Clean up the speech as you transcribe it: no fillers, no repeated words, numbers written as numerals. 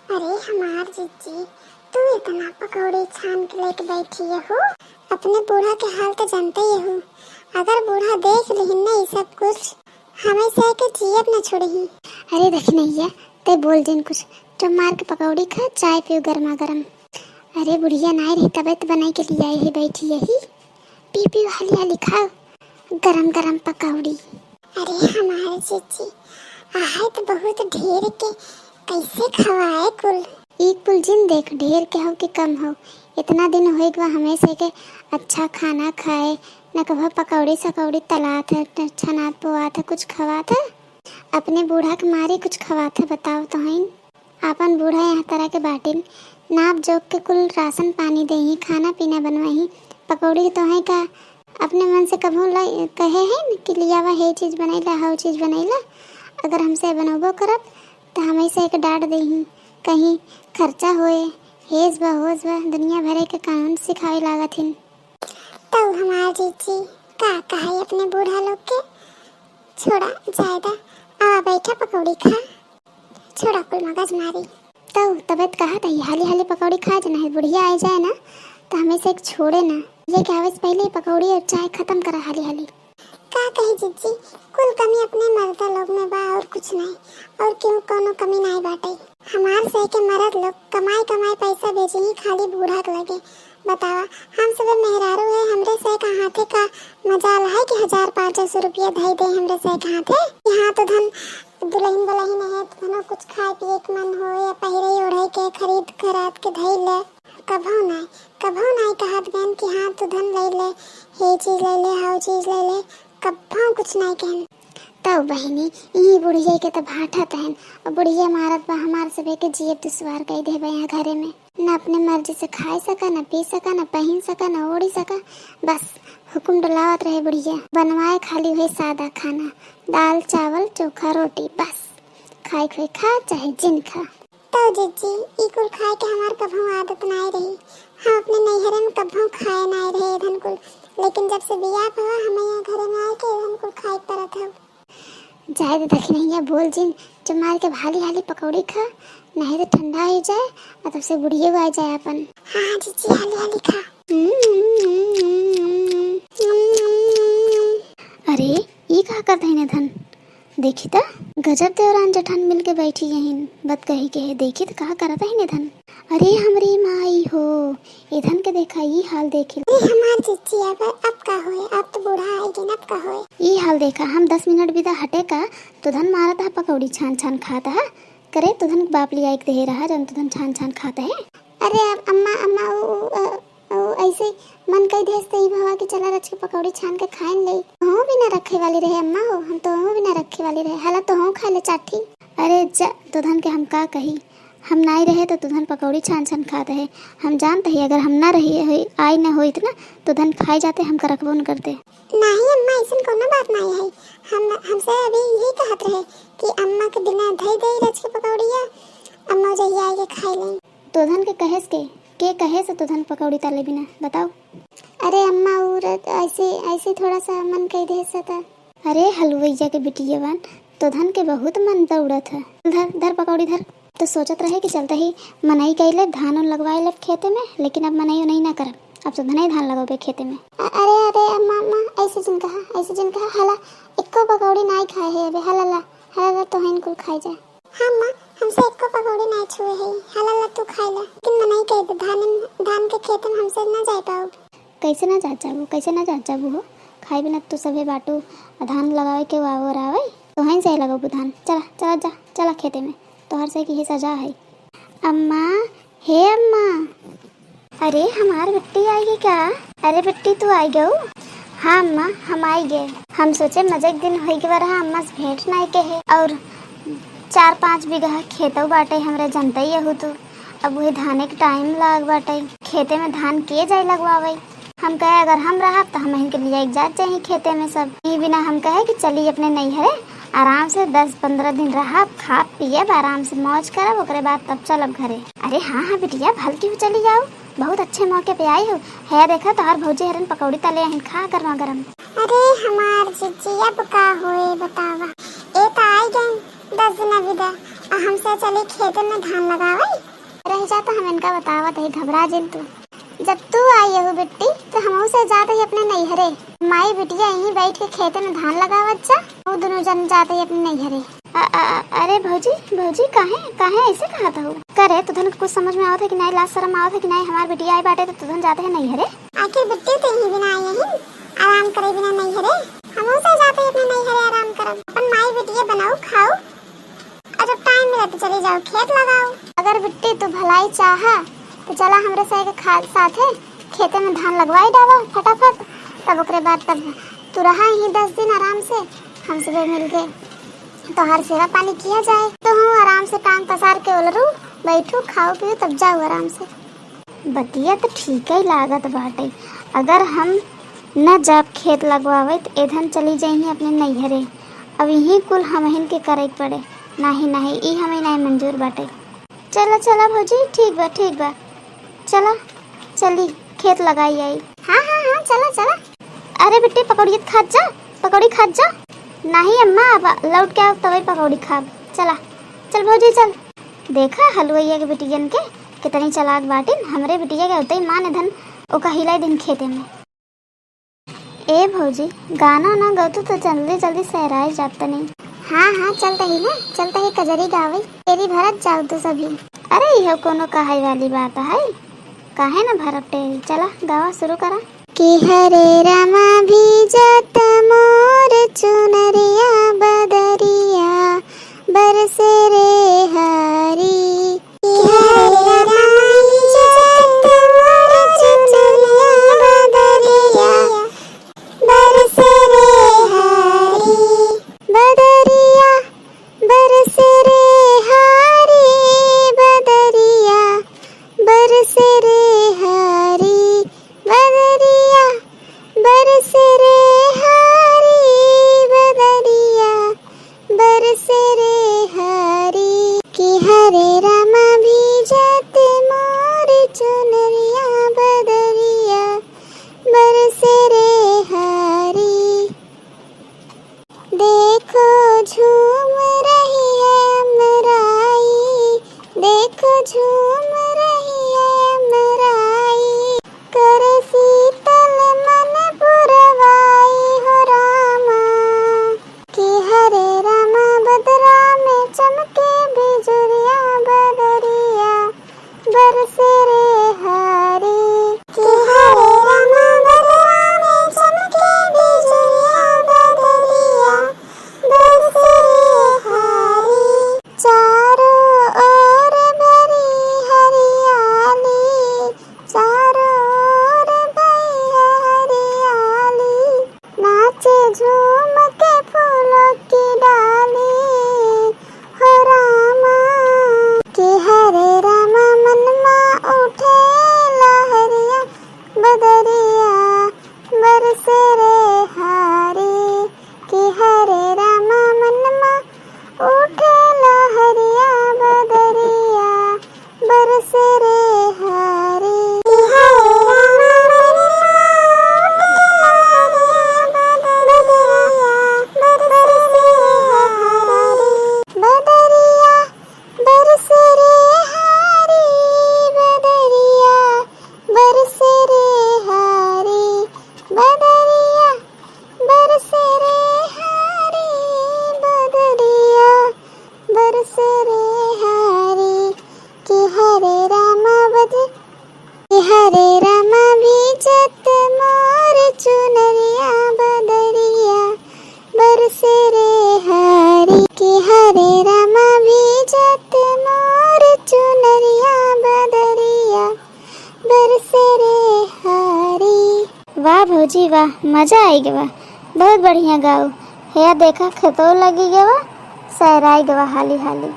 अरे हमार जीजी, तू इतना पकौड़ी छान के लेके बैठी है हो। अपने बूढ़ा के हाल तो जानते ही हो। अगर बूढ़ा देख लिहिन ना ये सब कुछ, हमें से के जियत न छोड़ही। अरे देख नहीं है ते बोल दिन कुछ तो मार के पकौड़ी खा, चाय पियो गर्मा गर्म। अरे बुढ़िया ना रही तबीयत बनाई के लिए आई है, बैठी यही पी पी हाली हाली खाओ गरम गरम पकौड़ी। अरे हमारे जीजी आहे तो बहुत ढेर के, कैसे खवाए कुल एक कुल जिन देख ढेर के हो कि कम हो। इतना दिन हो गया हमेशा के अच्छा खाना खाए न, कभी पकौड़ी सकौड़ी तला था, छना पोआ था, कुछ खवा था। अपने बूढ़ा के मारे कुछ खवा था बताओ तो है। अपन बूढ़ा यहाँ तरह के बाटिन नाप जोक के कुल राशन पानी दे ही, खाना पीना बनवाही, पकौड़ी तो है का अपने मन से कभू कहे है कि लिया हुआ है चीज़ बनैला हाउ चीज़ बनैला। अगर हमसे बनबो करब तो हमेशा एक डांट दही, कहीं खर्चा होए हेज बा होज बा दुनिया भरे के कानून सिखावे लागत हिन। तो हमार जीजी का कहे अपने बूढ़ा लोग के छोड़ा ज्यादा आ बैठा पकौड़ी खा, छोड़ा कुल मगज मारी। तो तबीयत कहा था हाली हाली पकौड़ी खा जाना है, बुढ़िया आ जाए ना तो हमेशा एक छोड़े ना, ये क्या आवे पहले पकौड़ी और चाय खत्म करा हाली हाली। का कहे जीजी कुल कमी अपने मर्दा लोग में बा और कुछ नहीं, और क्यों कोनो कमी नहीं बाटे। हमार से के मर्द लोग कमाई कमाई पैसा भेजे ही खाली बूढ़ा के लगे। बतावा हम सब मेहरारू है, हमरे से का हाथे का मजाल है कि 1500 रुपया धई दे हमरे से के हाथे। यहाँ तो धन दुल्हन बलहीन है तो धनो कुछ खाए पिए के मन हो या पहिरे ओढ़े के खरीद खराद के धई ले, कभो नहीं कहत गन कि हाँ तू धन ले ले, ये चीज ले ले हाउ चीज ले ले, कभो कुछ नहीं कहन। तब बहनी यही बुढ़िया के तो भाठा तहन, और बुढ़िया मारत बा हमार सबे के जिए दुश्वार कह दे यहाँ घरे में, न अपने मर्जी से खाए सका, न पी सका, न पहन सका, न ओढ़ी सका, बस हुक्म डुलावत रहे बुढ़िया। बनवाए खाली हुए सादा खाना, दाल चावल चोखा रोटी, बस खाए खुए खा चाहे जिन खा। तो जीजी ई कुल खाए के हमार कभो आदत नहीं रही। हम अपने नैहरे में कभो खाए नहीं रहे धन कुल, लेकिन जब से बियाह हुआ हमें यहाँ घरे में आए के धन कुल खाए परत हो। जाए तो देख नहीं है बोल जिन जो मार के हाली हाली पकौड़ी खा, नहीं तो ठंडा हो जाए और तब से बुढ़िया आ जाए अपन। हाँ जीजी हाली हाली खा। अरे ये कहा करते हैं धन, देखी था गजब देवरान जठान मिल के बैठी यहीं बत कही के है, देखी तो कहा करता है धन। अरे हमरी माई हो ये धन के देखा ये हाल देखी। हमार जीजी अब का होए, अब तो बूढ़ा आएगी अब का होए। ये हाल देखा हम 10 मिनट भी हटे का तो धन मारता है पकौड़ी छान छान खाता है, करे तो धन बाप लिया एक दे रहा जब तो धन छान छान खाता है। अरे अब अम्मा ऐसे मन कई देश ही भवा कि चला रच के पकौड़ी छान के खाए ले, हो भी ना रखे वाली रहे अम्मा हो, हम तो हो भी ना रखे वाली रहे, हालत तो हो खा ले चाठी। अरे जा तो धन के हम का कही, हम नहीं रहे तो धन पकौड़ी छान छान खाते हैं। हम जानते हैं अगर हम ना रहे आई ना हो इतना तो धन खाए जाते, हम का रखबो न करते। नहीं अम्मा ऐसा कोनो बात नहीं है, हमसे अभी यही कहत रहे कि अम्मा के बिना धई दे रच के पकौड़िया अम्मा जही आए के खाए ले। तो धन के कहे के कहे से तो धन पकौड़ी तले बिना बताओ। अरे अम्मा औरत ऐसे थोड़ा सा मन कह दे सता। अरे हलवैया के बिटिया बन तो धन के बहुत मन दौड़त है, धर पकौड़ी धर। तो सोचत रहे कि चलते ही मनई कैले धान लगवाए ले खेते में, लेकिन अब मनई नहीं ना करब, अब तो धनई धान लगाओ खेते में। अरे अम्मा ऐसे जिन कहा हला एको पकौड़ी नहीं खाए है अबे, हला तो है इनको खाई जाए। हाँ माँ हमसे एको पकौड़ी नहीं छुए है, हला तू खाई ला, लेकिन मनई कह दे धान के खेत में हमसे ना जा पाओ। कैसे ना जा जाबू हो, खाए बिना तो सभे बाटू धान लगावे के वावर आवे तो हैं से लगाबू धान, चला खेते में तो हर से की ही सजा है। अम्मा हे अम्मा, अरे हमार बिट्टी आई गई क्या? अरे बिट्टी तू आई गई? हाँ अम्मा हम आई गए, हम सोचे मजे दिन हो गए रहा अम्मा से भेंट नहीं के है, और 4-5 बीघा खेतों बाटे हमरे जनता ही हो, तो अब वही धाने के टाइम लाग बाटे, खेते में धान के जाए लगवावे। हम कहे अगर हम रहा तो हम इनके लिए एक जात जाए खेते में सब, ये बिना हम कहे कि चलिए अपने नैहरे आराम से 10-15 दिन रहा, खा पिए आराम से मौज करब, ओकरे बाद तब चलब घरे। अरे हाँ बिटिया भलकी हो चली जाओ, बहुत अच्छे मौके पे आई हो है, देखा तो हर भौजी हरन पकौड़ी तले हैं खा गरमा गरम। अरे हमार जीजी अब का होए बतावा, ए तो आई गए 10 दिन विदा, हमसे चली खेतन में धान लगावे। रह जाता हम इनका बतावत है, घबरा जिन तू। जब तू आई हो बिट्टी तो हम से जाते ही अपने नैहरे। माई बिटिया यहीं बैठ के खेतन में धान लगावत जा, वो दोनों जन जाते ही अपने नैहरे। अरे भौजी भौजी काहे ऐसे कहा था? करे तुधन कुछ समझ में आवत है कि नहीं? लाज शर्म आवत है कि नहीं? हमार बिटिया आई बाटे तो तुधन जाते हैं नैहरे। आखिर बिट्टी तो यहीं बिना आई है, आराम करे बिना नैहरे। हम से जाते ही अपने नैहरे आराम करब। अपन माई बिटिया बनाओ खाओ और जब टाइम मिले तो चले जाओ खेत लगाओ। अगर बिट्टी तू भलाई चाहा तो चला हमरे साथे खेते में धान लगवाई डावा फटाफट। तब ओकरे बाद तब तू रहा ही 10 दिन आराम से हमसे मिल के तो हर सेवा पानी किया जाए। तो हम आराम से टांग पसार के उलरू बैठू खाओ पियो तब जाओ आराम से। बतिया तो ठीक ही लागत बाटे। अगर हम न जब खेत लगवावे तो इधन चली जाई अपने नैहरे। अब यही कुल हमहिन के करे पड़े। नहीं ई हमें नहीं मंजूर बाटे। चला भौजी ठीक बा चला चली खेत लगाई आई। हाँ चला। अरे बेटे पकौड़ी खा जा। नहीं अम्मा अब लौट के आओ तभी पकौड़ी खा। चल भौजी चल। देखा हलवैया के बिटियन के कितनी चलाक बाटिन। हमरे बिटिया के होते ही माँ ने धन ओका हिलाई दिन खेते में। ए भौजी गाना ना गातू तो जल्दी सहराए जाता नहीं। हाँ चलते ही कजरी गावे तेरी भरत जाओ तो सभी। अरे यह कोनो कहाई वाली बात है, काहे ना भरत टेरी। चला गावा शुरू करा। कि हरे रमा भीजत मोर चुनरिया बदरिया बरसे रे हरी। कि हरे रमा भीजत मोर चुनरिया बदरिया बरसे रे हरी। बदरिया बरसे रे हरी, बदरिया बरसे रे हरी, बदरिया बरसे रे हरी, बदरिया बरसे रे हरी। कि हरे रमा भीजत मोर चुनरिया बदरिया बरसे रे हरी। देखो झूम रही है अमराई, देखो झूम रही है अमराई। कर शीतल मन पुरवाई हो रामा। कि हरे रामा बदरा में चमके बिजुरिया बदरिया बरसे रे हरी। कि हरे रामा बदरा में चमके बिजुरिया बदरिया बरसे रे हरी। चारों ओर भरी हरियाली, चारों ओर भरी हरियाली। नाचे झूम के फूलों की डाली हो रामा। कि हरे रामा मन में उठे लहरिया बदरिया बरसे रे हरी। कि हरे रामा मन में उठे लहरिया बदरिया बरसे रे हरी। कि हरे रामा मन में उठे लहरिया बदरिया बरसे रे हरी, बदरिया बरसे रे हरी, बदरिया बरसे रे हरी, बदरिया बरसे रे हरी। कि हरे रामा कि हरे रामा भीजत मोर चुनरिया बदरिया बरसे रे हरी। कि हरे रामा भीजत मोर चुनरिया बदरिया बरसे रे हरी। वाह भौजी वाह, मजा आई गवा। बहुत बढ़िया गाओ। हे देखा खेतो लगी गवा, सहराई गवा हाली हाली।